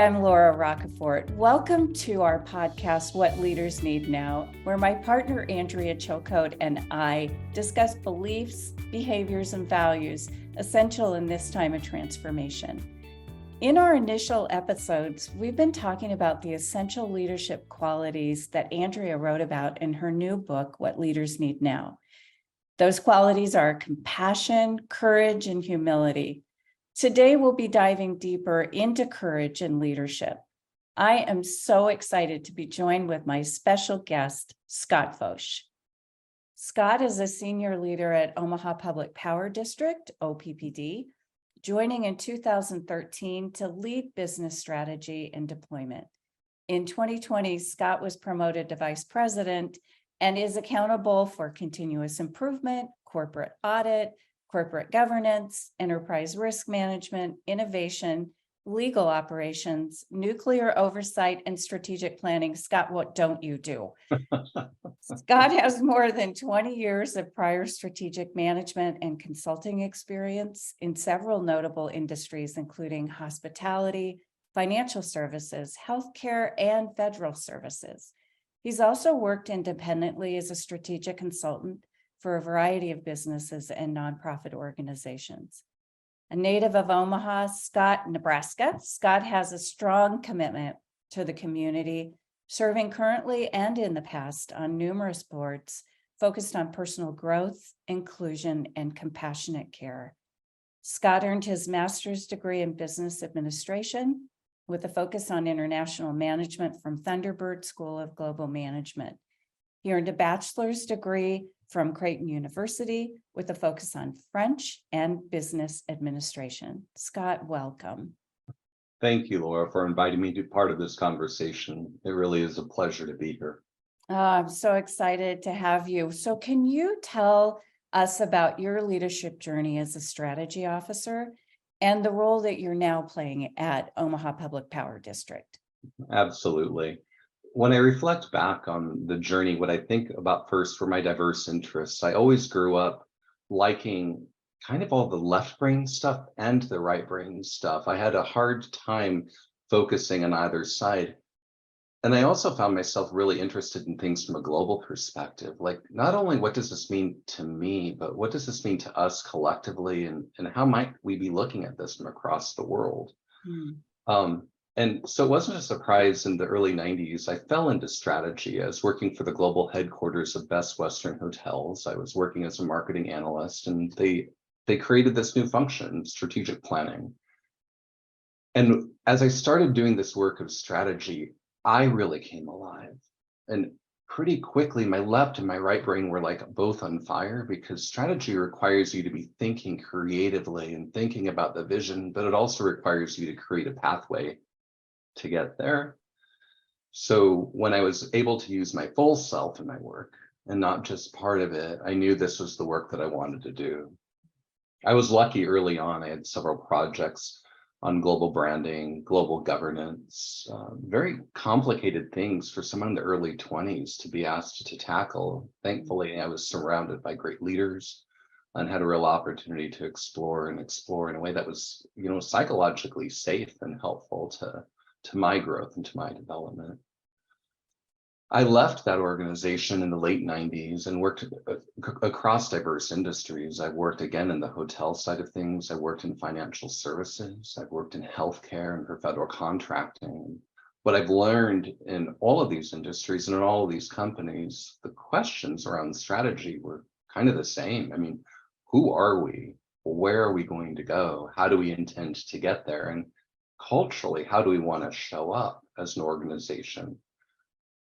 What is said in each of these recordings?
Hi, I'm Laura Roccaforte. Welcome to our podcast, What Leaders Need Now, where my partner Andrea Chilcote and I discuss beliefs, behaviors, and values essential in this time of transformation. In our initial episodes, we've been talking about the essential leadership qualities that Andrea wrote about in her new book, What Leaders Need Now. Those qualities are compassion, courage, and humility. Today, we'll be diving deeper into courage and leadership. I am so excited to be joined with my special guest, Scott Focht. Scott is a senior leader at Omaha Public Power District, OPPD, joining in 2013 to lead business strategy and deployment. In 2020, Scott was promoted to vice president and is accountable for continuous improvement, corporate audit, corporate governance, enterprise risk management, innovation, legal operations, nuclear oversight, and strategic planning. Scott, what don't you do? Scott has more than 20 years of prior strategic management and consulting experience in several notable industries, including hospitality, financial services, healthcare, and federal services. He's also worked independently as a strategic consultant for a variety of businesses and nonprofit organizations. A native of Omaha, Nebraska, Scott has a strong commitment to the community, serving currently and in the past on numerous boards focused on personal growth, inclusion, and compassionate care. Scott earned his master's degree in business administration with a focus on international management from Thunderbird School of Global Management. He earned a bachelor's degree from Creighton University with a focus on French and business administration. Scott, welcome. Thank you, Laura, for inviting me to be part of this conversation. It really is a pleasure to be here. I'm so excited to have you. So can you tell us about your leadership journey as a strategy officer and the role that you're now playing at Omaha Public Power District? Absolutely. When I reflect back on the journey, what I think about first were my diverse interests. I always grew up liking kind of all the left brain stuff and the right brain stuff. I had a hard time focusing on either side. And I also found myself really interested in things from a global perspective. Like, not only what does this mean to me, but what does this mean to us collectively? And how might we be looking at this from across the world? And so it wasn't a surprise in the early 90s. I fell into strategy. I was working for the global headquarters of Best Western Hotels. I was working as a marketing analyst, and they created this new function, strategic planning. And as I started doing this work of strategy, I really came alive. And pretty quickly, my left and my right brain were like both on fire, because strategy requires you to be thinking creatively and thinking about the vision, but it also requires you to create a pathway to get there. So when I was able to use my full self in my work and not just part of it, I knew this was the work that I wanted to do. I was lucky early on. I had several projects on global branding, global governance, very complicated things for someone in the early 20s to be asked to tackle. Thankfully, I was surrounded by great leaders and had a real opportunity to explore in a way that was, psychologically safe and helpful to my growth and to my development. I left that organization in the late 90s and worked across diverse industries. I worked again in the hotel side of things. I worked in financial services. I've worked in healthcare and for federal contracting. What I've learned in all of these industries and in all of these companies, the questions around strategy were kind of the same. I mean, who are we? Where are we going to go? How do we intend to get there? And culturally, how do we want to show up as an organization?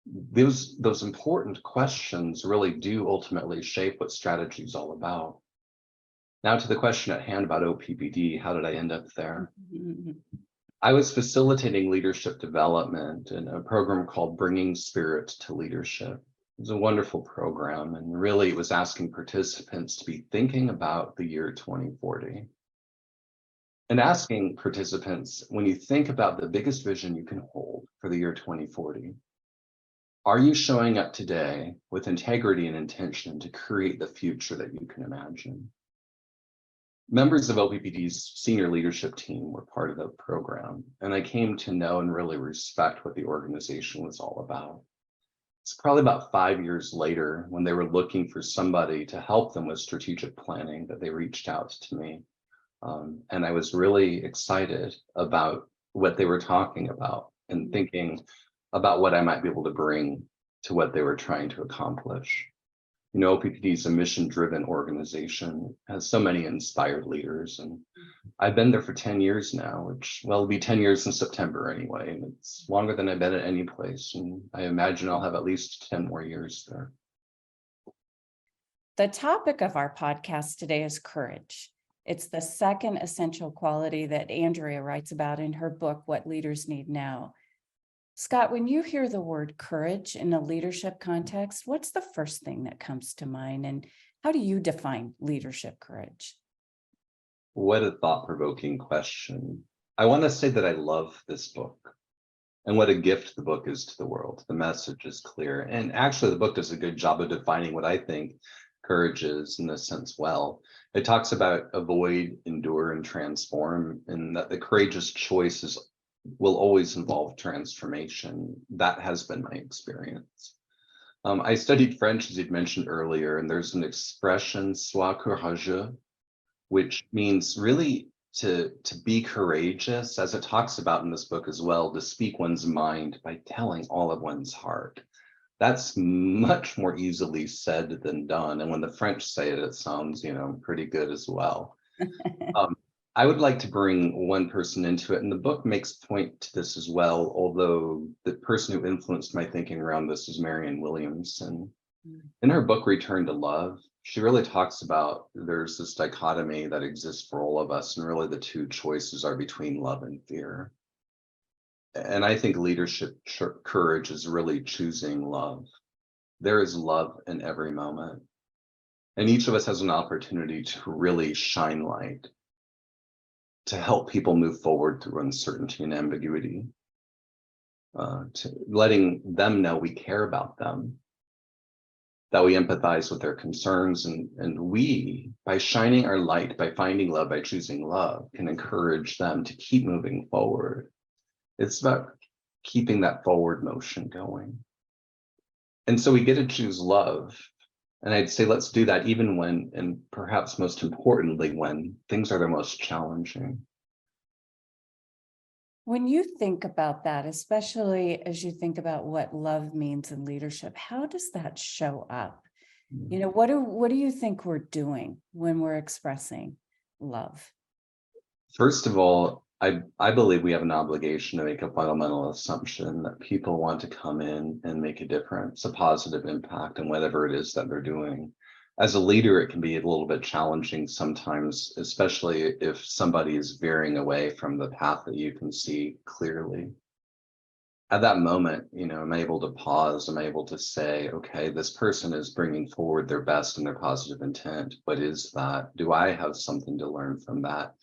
Those important questions really do ultimately shape what strategy is all about. Now to the question at hand about OPPD, how did I end up there? I was facilitating leadership development in a program called Bringing Spirit to Leadership. It was a wonderful program, and really it was asking participants to be thinking about the year 2040. And asking participants, when you think about the biggest vision you can hold for the year 2040, are you showing up today with integrity and intention to create the future that you can imagine? members of OPPD's senior leadership team were part of the program, and I came to know and really respect what the organization was all about. It's probably about 5 years later, when they were looking for somebody to help them with strategic planning, that they reached out to me. And I was really excited about what they were talking about and thinking about what I might be able to bring to what they were trying to accomplish. You know, OPPD is a mission-driven organization, has so many inspired leaders, and I've been there for 10 years now, which, well, it'll be 10 years in September anyway, and it's longer than I've been at any place, and I imagine I'll have at least 10 more years there. The topic of our podcast today is courage. It's the second essential quality that Andrea writes about in her book, What Leaders Need Now. Scott, when you hear the word courage in a leadership context, what's the first thing that comes to mind, and how do you define leadership courage? What a thought-provoking question. I want to say that I love this book and what a gift the book is to the world. The message is clear. And actually, the book does a good job of defining what I think courage is in this sense well. It talks about avoid, endure, and transform, and that the courageous choices will always involve transformation. That has been my experience. I studied French, as you'd mentioned earlier, and there's an expression, sois courageux, which means really to be courageous, as it talks about in this book as well, to speak one's mind by telling all of one's heart. That's much more easily said than done. And when the French say it, it sounds, pretty good as well. I would like to bring one person into it, and the book makes point to this as well, although the person who influenced my thinking around this is Marianne Williamson. In her book, Return to Love, she really talks about there's this dichotomy that exists for all of us, and really the two choices are between love and fear. And I think leadership courage is really choosing love. There is love in every moment, and each of us has an opportunity to really shine light, to help people move forward through uncertainty and ambiguity, to letting them know we care about them, that we empathize with their concerns, and we, by shining our light, by finding love, by choosing love, can encourage them to keep moving forward. It's about keeping that forward motion going. And so we get to choose love. And I'd say let's do that even when, and perhaps most importantly, when things are the most challenging. When you think about that, especially as you think about what love means in leadership, how does that show up? What do you think we're doing when we're expressing love? First of all, I believe we have an obligation to make a fundamental assumption that people want to come in and make a difference, a positive impact on whatever it is that they're doing. As a leader, it can be a little bit challenging sometimes, especially if somebody is veering away from the path that you can see clearly. At that moment, I'm able to pause. I'm able to say, okay, this person is bringing forward their best and their positive intent. What is that? Do I have something to learn from that?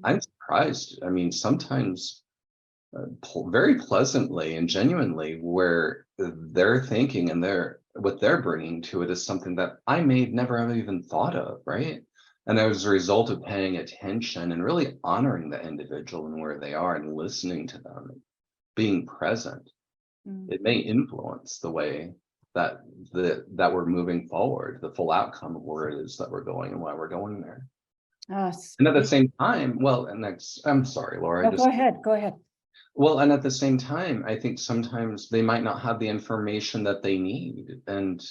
I'm surprised. I mean, sometimes very pleasantly and genuinely, where they're thinking and what they're bringing to it is something that I may never have even thought of, right? And as a result of paying attention and really honoring the individual and where they are and listening to them, being present, it may influence the way that we're moving forward, the full outcome of where it is that we're going and why we're going there. And at the same time, I'm sorry, Laura. No, go ahead. Well, and at the same time, I think sometimes they might not have the information that they need. And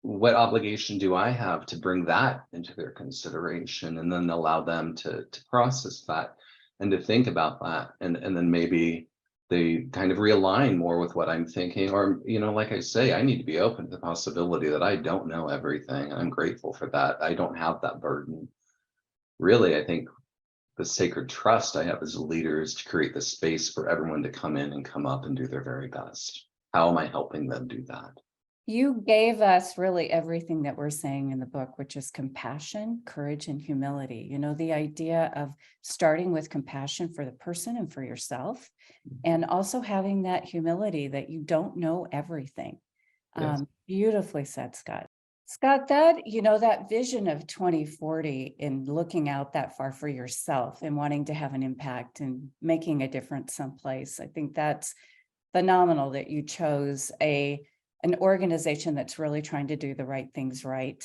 what obligation do I have to bring that into their consideration and then allow them to process that and to think about that? And then maybe they kind of realign more with what I'm thinking, or, like I say, I need to be open to the possibility that I don't know everything. I'm grateful for that. I don't have that burden. Really, I think the sacred trust I have as a leader is to create the space for everyone to come in and come up and do their very best. How am I helping them do that? You gave us really everything that we're saying in the book, which is compassion, courage, and humility. The idea of starting with compassion for the person and for yourself, and also having that humility that you don't know everything. Yes. Beautifully said, Scott. Scott, that vision of 2040 and looking out that far for yourself and wanting to have an impact and making a difference someplace, I think that's phenomenal that you chose an organization that's really trying to do the right things right,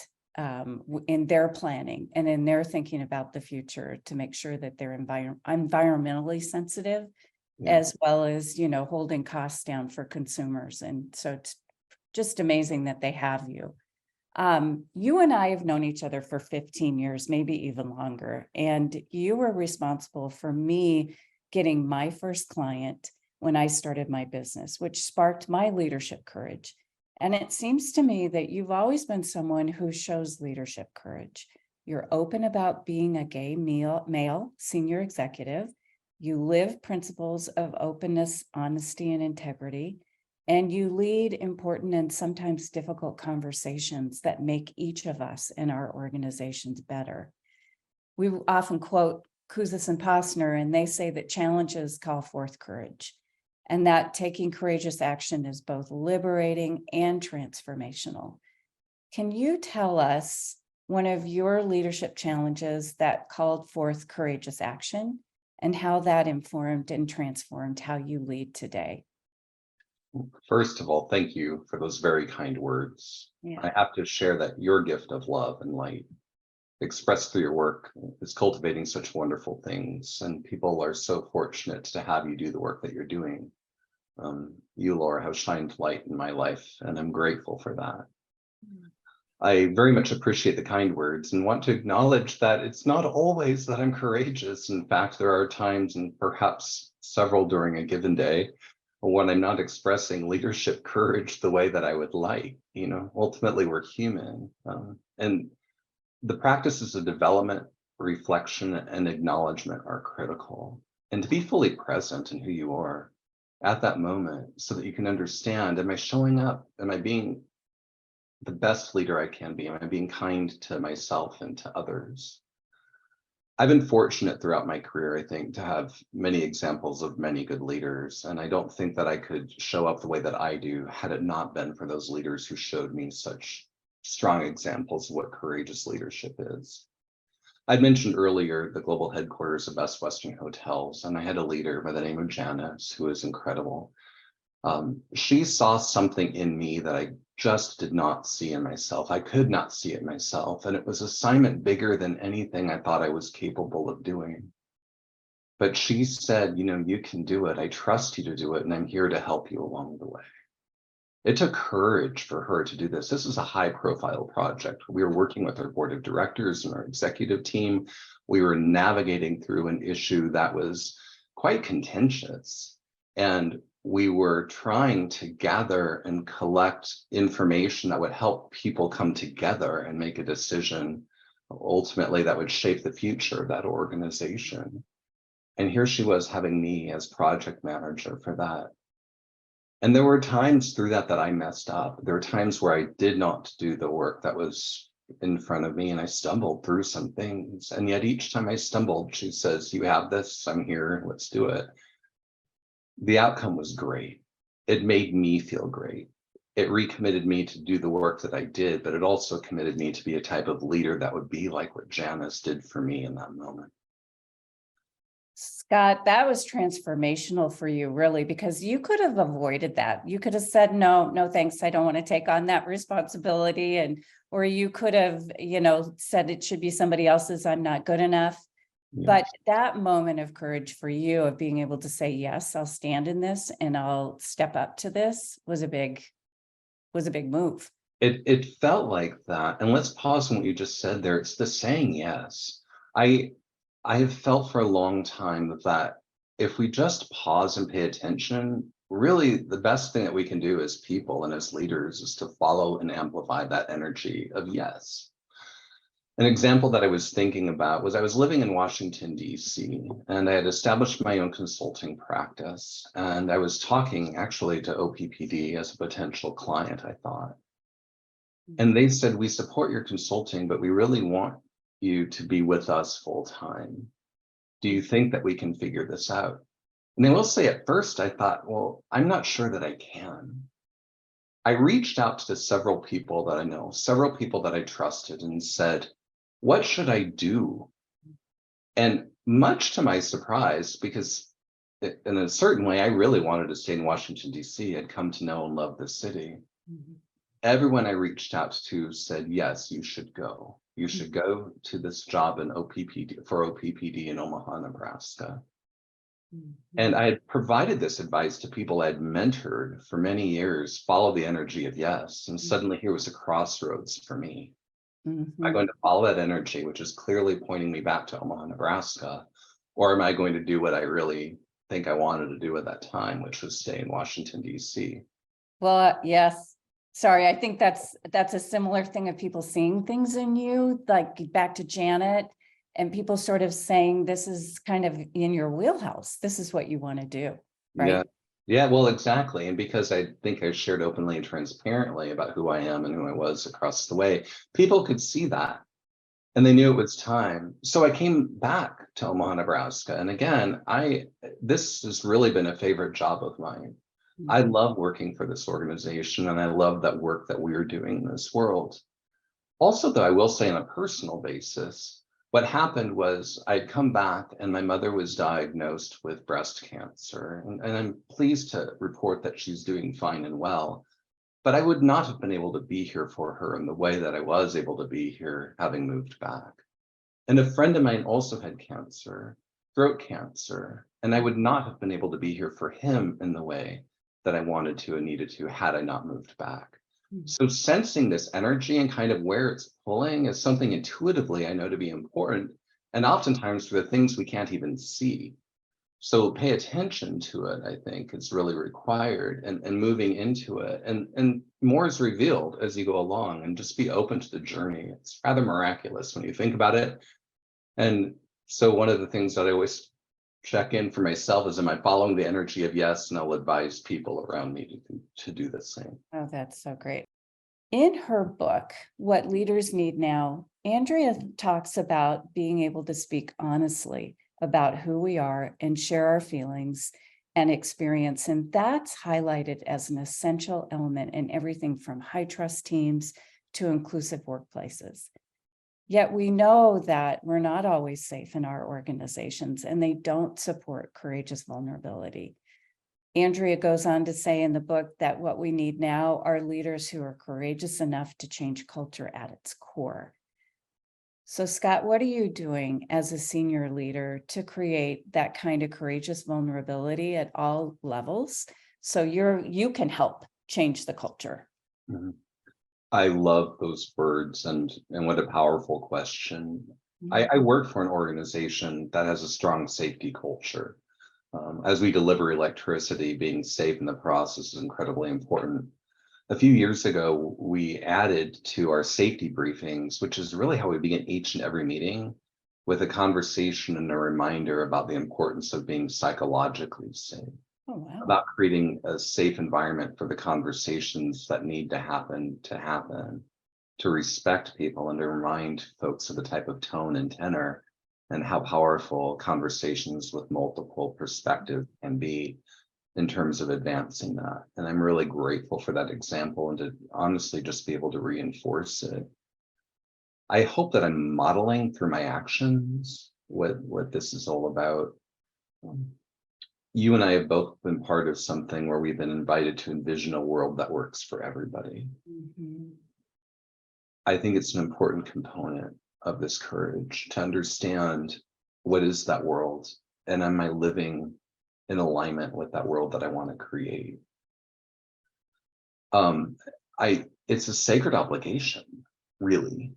in their planning and in their thinking about the future to make sure that they're environmentally sensitive, Yeah. as well as, holding costs down for consumers. And so it's just amazing that they have you. You and I have known each other for 15 years, maybe even longer, and you were responsible for me getting my first client when I started my business, which sparked my leadership courage. And it seems to me that you've always been someone who shows leadership courage. You're open about being a gay male senior executive. You live principles of openness, honesty, and integrity. And you lead important and sometimes difficult conversations that make each of us and our organizations better. We often quote Kouzes and Posner, and they say that challenges call forth courage, and that taking courageous action is both liberating and transformational. Can you tell us one of your leadership challenges that called forth courageous action and how that informed and transformed how you lead today? First of all, thank you for those very kind words. Yeah. I have to share that your gift of love and light expressed through your work is cultivating such wonderful things, and people are so fortunate to have you do the work that you're doing. You, Laura, have shined light in my life, and I'm grateful for that. I very much appreciate the kind words and want to acknowledge that it's not always that I'm courageous. In fact, there are times, and perhaps several during a given day, when I'm not expressing leadership courage the way that I would like. Ultimately, we're human. And the practices of development, reflection, and acknowledgement are critical. And to be fully present in who you are at that moment so that you can understand, am I showing up? Am I being the best leader I can be? Am I being kind to myself and to others? I've been fortunate throughout my career, I think, to have many examples of many good leaders. And I don't think that I could show up the way that I do had it not been for those leaders who showed me such strong examples of what courageous leadership is. I'd mentioned earlier the global headquarters of Best Western Hotels, and I had a leader by the name of Janice, who was incredible. She saw something in me that I just did not see in myself. I could not see it myself. And it was an assignment bigger than anything I thought I was capable of doing. But she said, you can do it. I trust you to do it. And I'm here to help you along the way. It took courage for her to do this. This is a high profile project. We were working with our board of directors and our executive team. We were navigating through an issue that was quite contentious. And we were trying to gather and collect information that would help people come together and make a decision, ultimately, that would shape the future of that organization. And here she was having me as project manager for that. And there were times through that I messed up. There were times where I did not do the work that was in front of me, and I stumbled through some things. And yet each time I stumbled, she says, you have this, I'm here, let's do it. The outcome was great. It made me feel great. It recommitted me to do the work that I did, but it also committed me to be a type of leader that would be like what Janice did for me in that moment. Scott, that was transformational for you, really, because you could have avoided that. You could have said, no, thanks. I don't want to take on that responsibility. Or you could have, said it should be somebody else's, I'm not good enough. Yes. But that moment of courage for you of being able to say, yes, I'll stand in this and I'll step up to this was a big move. It felt like that. And let's pause on what you just said there. It's the saying yes. I have felt for a long time that if we just pause and pay attention, really the best thing that we can do as people and as leaders is to follow and amplify that energy of yes. An example that I was thinking about was I was living in Washington, D.C., and I had established my own consulting practice. And I was talking actually to OPPD as a potential client, I thought. And they said, we support your consulting, but we really want you to be with us full time. Do you think that we can figure this out? And I will say at first I thought, well, I'm not sure that I can. I reached out to several people that I know, several people that I trusted, and said, what should I do? And much to my surprise, because in a certain way, I really wanted to stay in Washington, D.C. I'd come to know and love the city. Mhm. Everyone I reached out to said, yes, you should go. You should go to this job in OPPD in Omaha, Nebraska. And I had provided this advice to people I'd mentored for many years, follow the energy of yes. And suddenly here was a crossroads for me. Am I going to follow that energy, which is clearly pointing me back to Omaha, Nebraska? Or am I going to do what I really think I wanted to do at that time, which was stay in Washington, D.C.? Well, yes. Sorry, I think that's a similar thing of people seeing things in you, like back to Janet, and people sort of saying, this is kind of in your wheelhouse. This is what you want to do, right? Yeah. Yeah, well, exactly. And because I think I shared openly and transparently about who I am and who I was across the way, people could see that and they knew it was time. So I came back to Omaha, Nebraska. And again, this has really been a favorite job of mine. I love working for this organization and I love that work that we're doing in this world. Also, though, I will say on a personal basis, what happened was I'd come back and my mother was diagnosed with breast cancer. And I'm pleased to report that she's doing fine and well. But I would not have been able to be here for her in the way that I was able to be here having moved back. And a friend of mine also had cancer, throat cancer, and I would not have been able to be here for him in the way that I wanted to and needed to had I not moved back. So sensing this energy and kind of where it's pulling is something intuitively I know to be important, and oftentimes for the things we can't even see. So pay attention to it, I think, is really required, and moving into it. And more is revealed as you go along, and just be open to the journey. It's rather miraculous when you think about it. And so one of the things that I always check in for myself is, am I following the energy of yes? And I'll advise people around me to do the same. Oh, that's so great. In her book, What Leaders Need Now, Andrea talks about being able to speak honestly about who we are and share our feelings and experience. And that's highlighted as an essential element in everything from high trust teams to inclusive workplaces. Yet we know that we're not always safe in our organizations and they don't support courageous vulnerability. Andrea goes on to say in the book that what we need now are leaders who are courageous enough to change culture at its core. So, Scott, what are you doing as a senior leader to create that kind of courageous vulnerability at all levels so you can help change the culture? Mm-hmm. I love those words, and what a powerful question. I work for an organization that has a strong safety culture. As we deliver electricity, being safe in the process is incredibly important. A few years ago, we added to our safety briefings, which is really how we begin each and every meeting, with a conversation and a reminder about the importance of being psychologically safe. Oh, wow. About creating a safe environment for the conversations that need to happen, to respect people and to remind folks of the type of tone and tenor and how powerful conversations with multiple perspectives can be in terms of advancing that. And I'm really grateful for that example and to honestly just be able to reinforce it. I hope that I'm modeling through my actions what this is all about. You and I have both been part of something where we've been invited to envision a world that works for everybody. I think it's an important component of this courage to understand what is that world and am I living in alignment with that world that I want to create. It's a sacred obligation, really.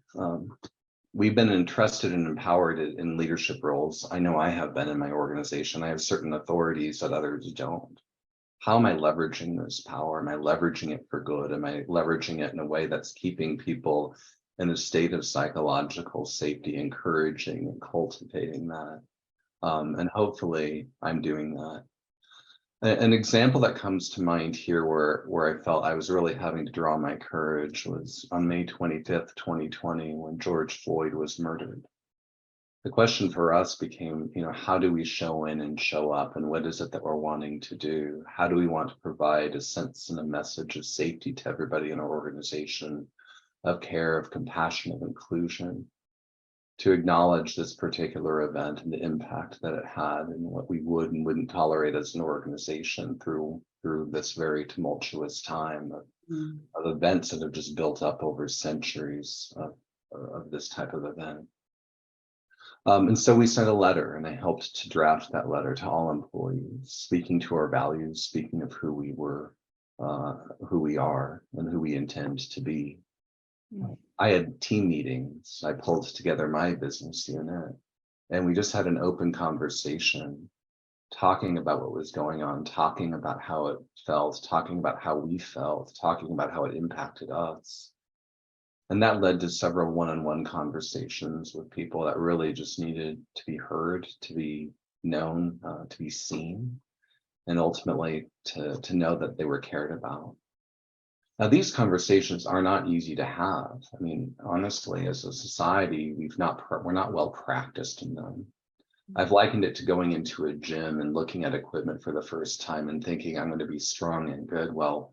We've been entrusted and empowered in leadership roles. I know I have been in my organization. I have certain authorities that others don't. How am I leveraging this power? Am I leveraging it for good? Am I leveraging it in a way that's keeping people in a state of psychological safety, encouraging and cultivating that? And hopefully I'm doing that. An example that comes to mind here where I felt I was really having to draw my courage was on May 25th, 2020, when George Floyd was murdered. the question for us became, how do we show in and show up, and what is it that we're wanting to do? How do we want to provide a sense and a message of safety to everybody in our organization, of care, of compassion, of inclusion, to acknowledge this particular event and the impact that it had and what we would and wouldn't tolerate as an organization through this very tumultuous time of events that have just built up over centuries of this type of event. And so we sent a letter, and I helped to draft that letter to all employees, speaking to our values, speaking of who we were, who we are, and who we intend to be. I had team meetings. I pulled together my business unit, and we just had an open conversation, talking about what was going on, talking about how it felt, talking about how we felt, talking about how it impacted us. And that led to several one-on-one conversations with people that really just needed to be heard, to be known, to be seen, and ultimately to know that they were cared about. Now, these conversations are not easy to have. I mean, honestly, as a society, we're not well practiced in them. I've likened it to going into a gym and looking at equipment for the first time and thinking I'm going to be strong and good. Well,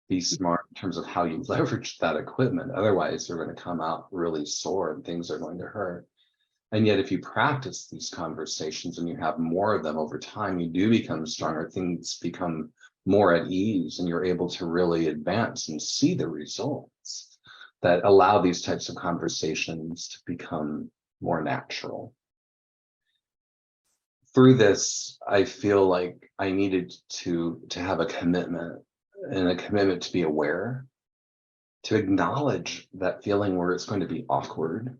be smart in terms of how you leverage that equipment. Otherwise, you're going to come out really sore and things are going to hurt. And yet, if you practice these conversations and you have more of them over time, you do become stronger. Things become more at ease, and you're able to really advance and see the results that allow these types of conversations to become more natural. Through this, I feel like I needed to have a commitment, and a commitment to be aware, to acknowledge that feeling where it's going to be awkward,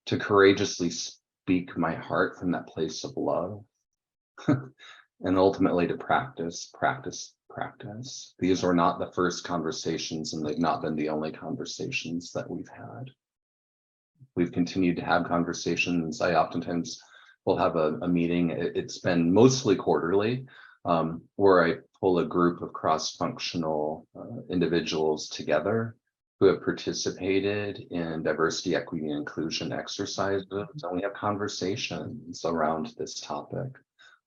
to courageously speak my heart from that place of love, and ultimately to practice. These are not the first conversations, and they've not been the only conversations that we've had. We've continued to have conversations. I oftentimes will have a meeting. It's been mostly quarterly, where I pull a group of cross-functional individuals together who have participated in diversity, equity, and inclusion exercises, and we have conversations around this topic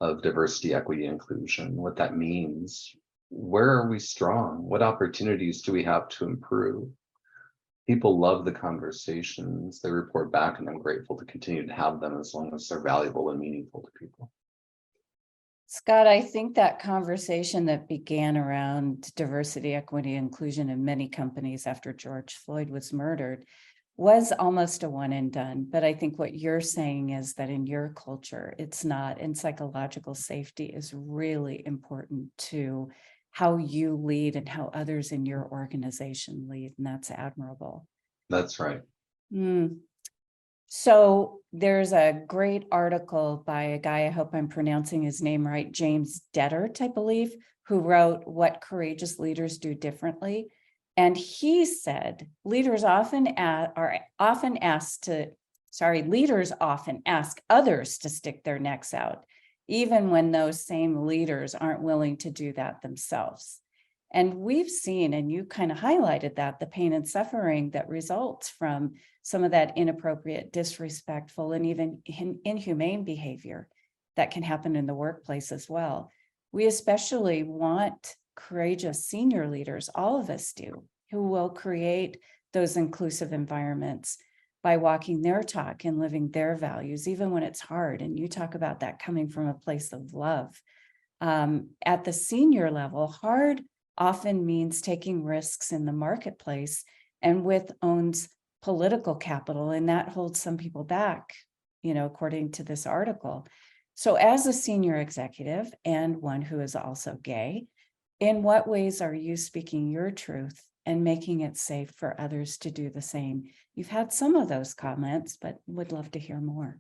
of diversity, equity, and inclusion, what that means. Where are we strong? What opportunities do we have to improve? People love the conversations. They report back, and I'm grateful to continue to have them as long as they're valuable and meaningful to people. Scott, I think that conversation that began around diversity, equity, inclusion in many companies after George Floyd was murdered was almost a one and done. But I think what you're saying is that in your culture, it's not, and psychological safety is really important to how you lead and how others in your organization lead. And that's admirable. That's right. So there's a great article by a guy, I hope I'm pronouncing his name right, James Dettert, I believe, who wrote What Courageous Leaders Do Differently. And he said, leaders often ask others to stick their necks out, even when those same leaders aren't willing to do that themselves. And we've seen, and you kind of highlighted that, the pain and suffering that results from some of that inappropriate, disrespectful, and even inhumane behavior that can happen in the workplace as well. We especially want courageous senior leaders, all of us do, who will create those inclusive environments by walking their talk and living their values, even when it's hard. And you talk about that coming from a place of love. At the senior level, hard often means taking risks in the marketplace and with owns political capital, and that holds some people back, according to this article. So as a senior executive and one who is also gay, in what ways are you speaking your truth and making it safe for others to do the same? You've had some of those comments, but would love to hear more.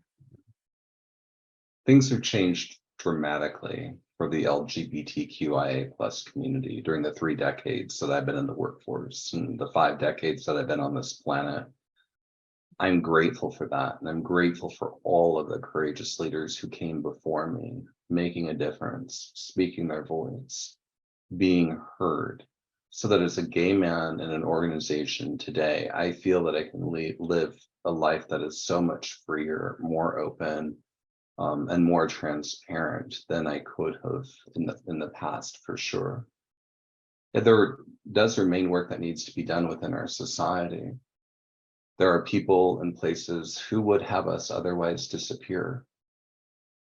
Things have changed dramatically for the LGBTQIA plus community during the 3 decades that I've been in the workforce and the 5 decades that I've been on this planet. I'm grateful for that. And I'm grateful for all of the courageous leaders who came before me, making a difference, speaking their voice, being heard. so that as a gay man in an organization today, I feel that I can live a life that is so much freer, more open, and more transparent than I could have in the past, for sure. Yet there does remain work that needs to be done within our society. There are people and places who would have us otherwise disappear.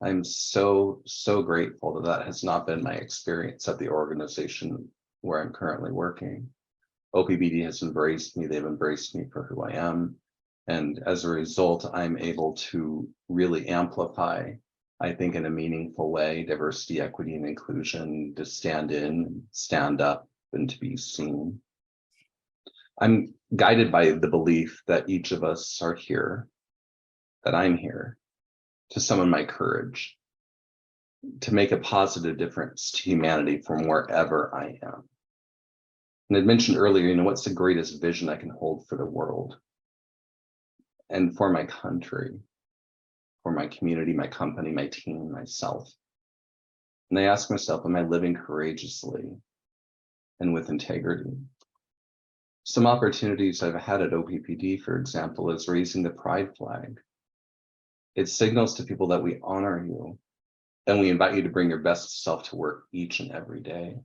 I'm so grateful that that has not been my experience at the organization where I'm currently working. OPBD has embraced me. They've embraced me for who I am. And as a result, I'm able to really amplify, I think, in a meaningful way, diversity, equity, and inclusion, to stand in, stand up, and to be seen. I'm guided by the belief that each of us are here, that I'm here, to summon my courage, to make a positive difference to humanity from wherever I am. And I mentioned earlier, what's the greatest vision I can hold for the world and for my country, for my community, my company, my team, myself. And I ask myself, am I living courageously and with integrity? Some opportunities I've had at OPPD, for example, is raising the pride flag. It signals to people that we honor you and we invite you to bring your best self to work each and every day.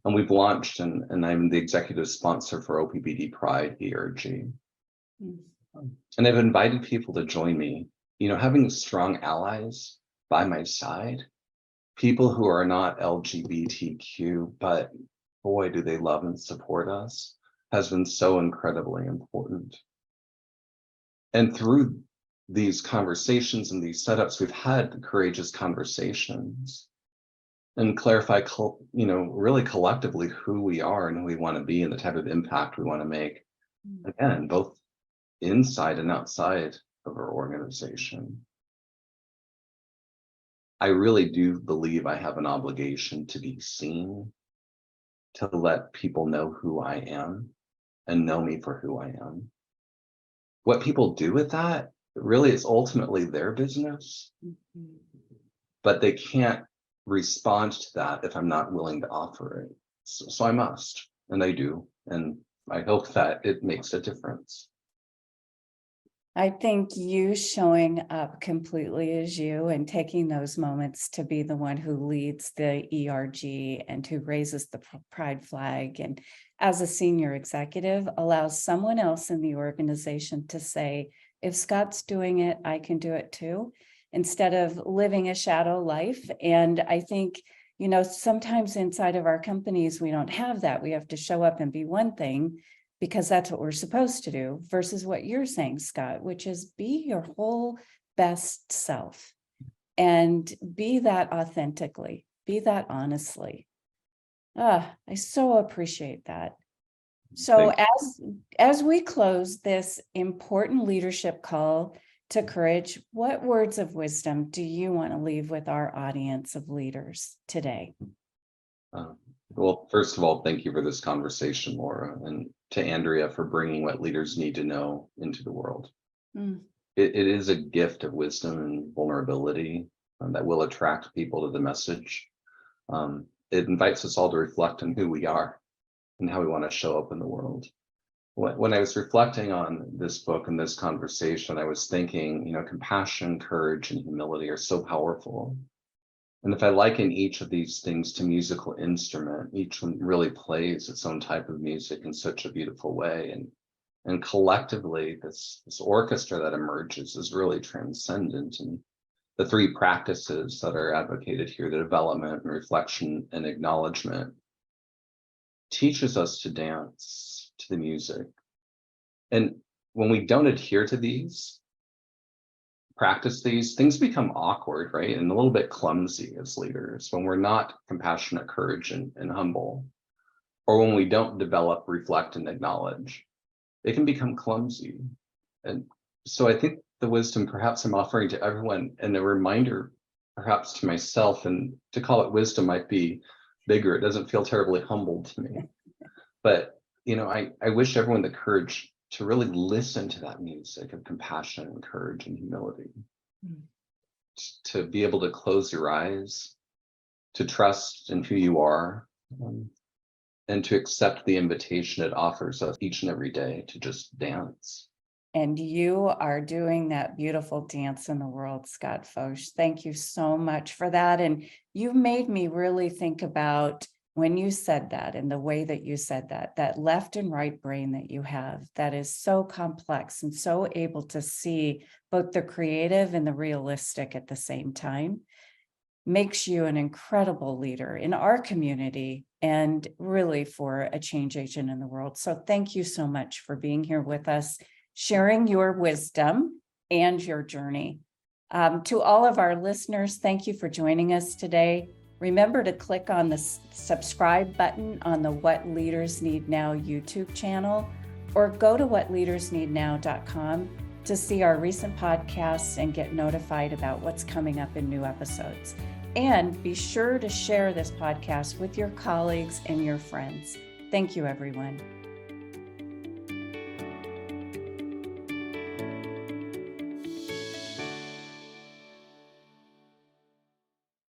And we've launched, and I'm the executive sponsor for OPPD Pride ERG. And I've invited people to join me, having strong allies by my side, people who are not LGBTQ, but boy, do they love and support us, has been so incredibly important. And through these conversations and these setups, we've had courageous conversations and clarify, really collectively who we are and who we want to be and the type of impact we want to make, again, both inside and outside of our organization. I really do believe I have an obligation to be seen, to let people know who I am and know me for who I am. What people do with that really is ultimately their business, but they can't respond to that if I'm not willing to offer it. So I must, and I do, and I hope that it makes a difference. I think you showing up completely as you and taking those moments to be the one who leads the ERG and who raises the pride flag, and as a senior executive allows someone else in the organization to say, if Scott's doing it, I can do it too, instead of living a shadow life. And I think, sometimes inside of our companies, we don't have that. We have to show up and be one thing because that's what we're supposed to do, versus what you're saying, Scott, which is be your whole best self and be that authentically, be that honestly. I so appreciate that. So as we close this important leadership call to courage, what words of wisdom do you want to leave with our audience of leaders today? Well, first of all, thank you for this conversation, Laura, and to Andrea for bringing what leaders need to know into the world. It is a gift of wisdom and vulnerability that will attract people to the message. It invites us all to reflect on who we are and how we want to show up in the world. When I was reflecting on this book and this conversation, I was thinking, compassion, courage, and humility are so powerful. And if I liken each of these things to musical instrument, each one really plays its own type of music in such a beautiful way. And collectively, this orchestra that emerges is really transcendent. And the three practices that are advocated here, the development and reflection and acknowledgement, teaches us to dance to the music. And when we don't adhere to these, practice these, things become awkward, right? And a little bit clumsy as leaders when we're not compassionate, courage, and humble, or when we don't develop, reflect, and acknowledge, it can become clumsy. And so I think the wisdom perhaps I'm offering to everyone, and a reminder perhaps to myself, and to call it wisdom might be bigger. It doesn't feel terribly humble to me. But, I wish everyone the courage to really listen to that music of compassion and courage and humility, to be able to close your eyes, to trust in who you are, and to accept the invitation it offers us each and every day to just dance. And you are doing that beautiful dance in the world, Scott Focht. Thank you so much for that. And you made me really think about when you said that and the way that you said that, that left and right brain that you have that is so complex and so able to see both the creative and the realistic at the same time makes you an incredible leader in our community and really for a change agent in the world. So thank you so much for being here with us, sharing your wisdom and your journey. To all of our listeners, thank you for joining us today. Remember to click on the subscribe button on the What Leaders Need Now YouTube channel, or go to whatleadersneednow.com to see our recent podcasts and get notified about what's coming up in new episodes. And be sure to share this podcast with your colleagues and your friends. Thank you, everyone.